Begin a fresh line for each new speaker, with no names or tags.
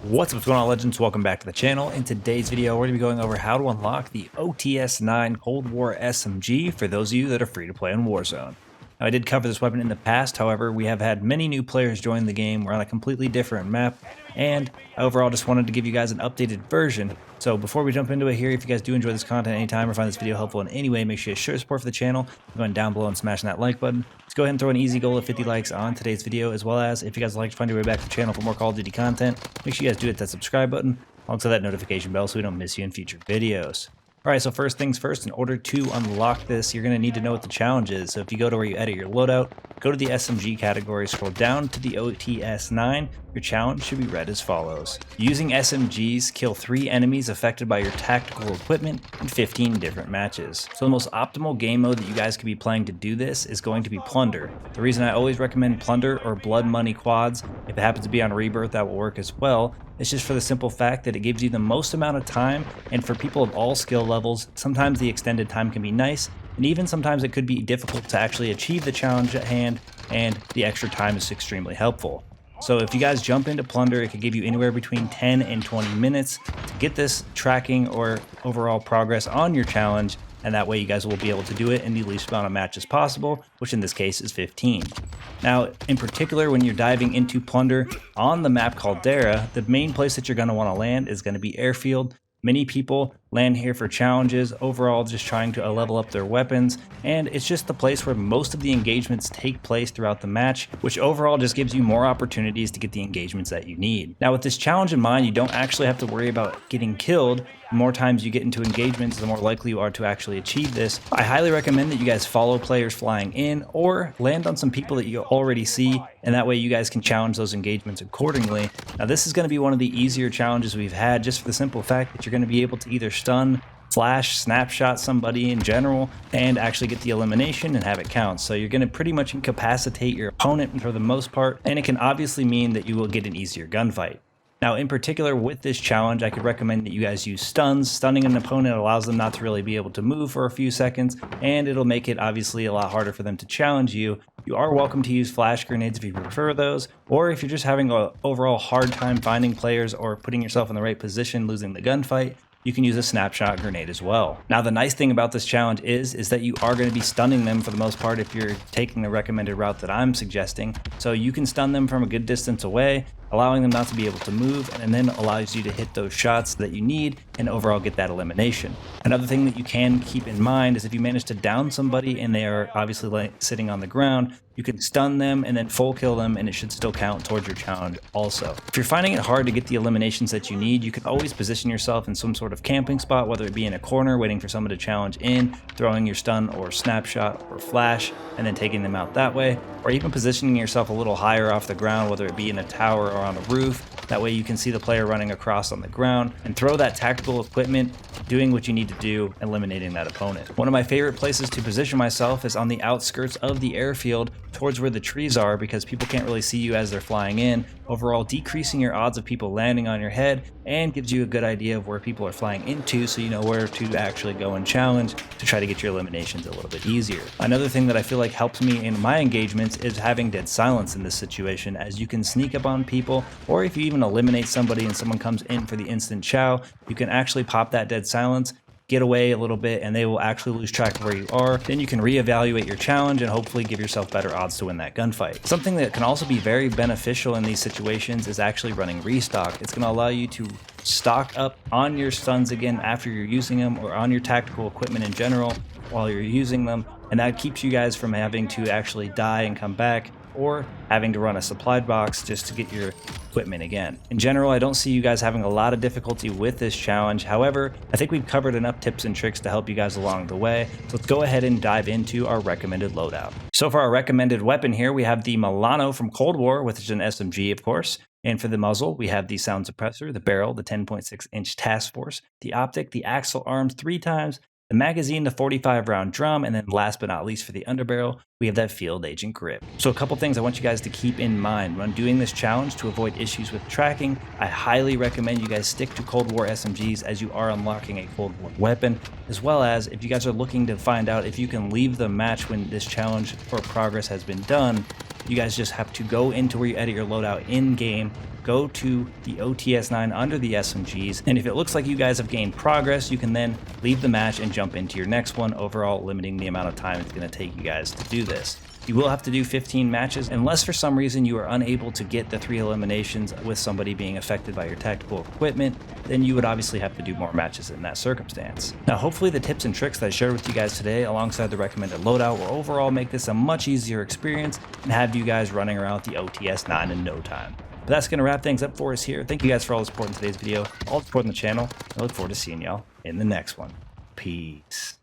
What's going on, legends? Welcome back to the channel. In today's video, we're going to be going over how to unlock the OTS-9 Cold War SMG for those of you that are free to play on Warzone. Now, I did cover this weapon in the past, however, we have had many new players join the game. We're on a completely different map, and I overall just wanted to give you guys an updated version. So before we jump into it here, if you guys do enjoy this content anytime or find this video helpful in any way, make sure you show your support for the channel, going down below and smashing that like button. Let's go ahead and throw an easy goal of 50 likes on today's video, as well as if you guys would like to find your way back to the channel for more Call of Duty content, make sure you guys do hit that subscribe button, alongside that notification bell so we don't miss you in future videos. Alright, so first things first, in order to unlock this, you're going to need to know what the challenge is. So if you go to where you edit your loadout, go to the SMG category, scroll down to the OTS-9, your challenge should be read as follows. Using SMGs, kill 3 enemies affected by your tactical equipment in 15 different matches. So the most optimal game mode that you guys could be playing to do this is going to be Plunder. The reason I always recommend Plunder or Blood Money quads, if it happens to be on Rebirth, that will work as well. It's just for the simple fact that it gives you the most amount of time, and for people of all skill levels, sometimes the extended time can be nice, and even sometimes it could be difficult to actually achieve the challenge at hand, and the extra time is extremely helpful. So if you guys jump into Plunder, it could give you anywhere between 10 and 20 minutes to get this tracking or overall progress on your challenge, and that way you guys will be able to do it in the least amount of matches possible, which in this case is 15. Now, in particular, when you're diving into Plunder on the map Caldera, the main place that you're going to want to land is going to be Airfield. Many people land here for challenges, overall just trying to level up their weapons, and it's just the place where most of the engagements take place throughout the match, which overall just gives you more opportunities to get the engagements that you need. Now, with this challenge in mind, you don't actually have to worry about getting killed. The more times you get into engagements, the more likely you are to actually achieve this. I highly recommend that you guys follow players flying in or land on some people that you already see, and that way you guys can challenge those engagements accordingly. Now, this is going to be one of the easier challenges we've had, just for the simple fact that you're going to be able to either stun, flash, snapshot somebody in general, and actually get the elimination and have it count. So you're going to pretty much incapacitate your opponent for the most part, and it can obviously mean that you will get an easier gunfight. Now, in particular with this challenge, I could recommend that you guys use stuns. Stunning an opponent allows them not to really be able to move for a few seconds, and it'll make it obviously a lot harder for them to challenge you. You are welcome to use flash grenades if you prefer those, or if you're just having an overall hard time finding players or putting yourself in the right position, losing the gunfight, you can use a snapshot grenade as well. Now, the nice thing about this challenge is that you are going to be stunning them for the most part if you're taking the recommended route that I'm suggesting. So you can stun them from a good distance away, allowing them not to be able to move, and then allows you to hit those shots that you need and overall get that elimination. Another thing that you can keep in mind is if you manage to down somebody and they are obviously sitting on the ground, you can stun them and then full kill them, and it should still count towards your challenge also. If you're finding it hard to get the eliminations that you need, you can always position yourself in some sort of camping spot, whether it be in a corner waiting for someone to challenge in, throwing your stun or snapshot or flash, and then taking them out that way, or even positioning yourself a little higher off the ground, whether it be in a tower or on a roof. That way you can see the player running across on the ground and throw that tactical equipment, doing what you need to do, eliminating that opponent. One of my favorite places to position myself is on the outskirts of the airfield, towards where the trees are, because people can't really see you as they're flying in, overall decreasing your odds of people landing on your head, and gives you a good idea of where people are flying into, so you know where to actually go and challenge to try to get your eliminations a little bit easier. Another thing that I feel like helps me in my engagements is having dead silence in this situation, as you can sneak up on people, or if you even eliminate somebody and someone comes in for the instant chow, you can actually pop that dead silence, get away a little bit, and they will actually lose track of where you are. Then you can reevaluate your challenge and hopefully give yourself better odds to win that gunfight. Something that can also be very beneficial in these situations is actually running restock. It's going to allow you to stock up on your stuns again after you're using them, or on your tactical equipment in general while you're using them, and that keeps you guys from having to actually die and come back, or having to run a supply box just to get your equipment again. In general, I don't see you guys having a lot of difficulty with this challenge. However, I think we've covered enough tips and tricks to help you guys along the way. So let's go ahead and dive into our recommended loadout. So for our recommended weapon here, we have the Milano from Cold War, which is an SMG, of course. And for the muzzle, we have the sound suppressor, the barrel, the 10.6-inch task force, the optic, the axle arms 3 times, the magazine, the 45-round drum, and then last but not least for the underbarrel, we have that field agent grip. So a couple things I want you guys to keep in mind when doing this challenge to avoid issues with tracking. I highly recommend you guys stick to Cold War SMGs, as you are unlocking a Cold War weapon, as well as if you guys are looking to find out if you can leave the match when this challenge or progress has been done, You guys just have to go into where you edit your loadout in game, go to the OTS-9 under the SMGs, and if it looks like you guys have gained progress, you can then leave the match and jump into your next one, overall limiting the amount of time it's going to take you guys to do this. You will have to do 15 matches unless for some reason you are unable to get the 3 eliminations with somebody being affected by your tactical equipment, then you would obviously have to do more matches in that circumstance. Now hopefully the tips and tricks that I shared with you guys today alongside the recommended loadout will overall make this a much easier experience and have you guys running around with the OTS-9 in no time. But that's going to wrap things up for us here. Thank you guys for all the support in today's video, all the support on the channel. I look forward to seeing y'all in the next one. Peace.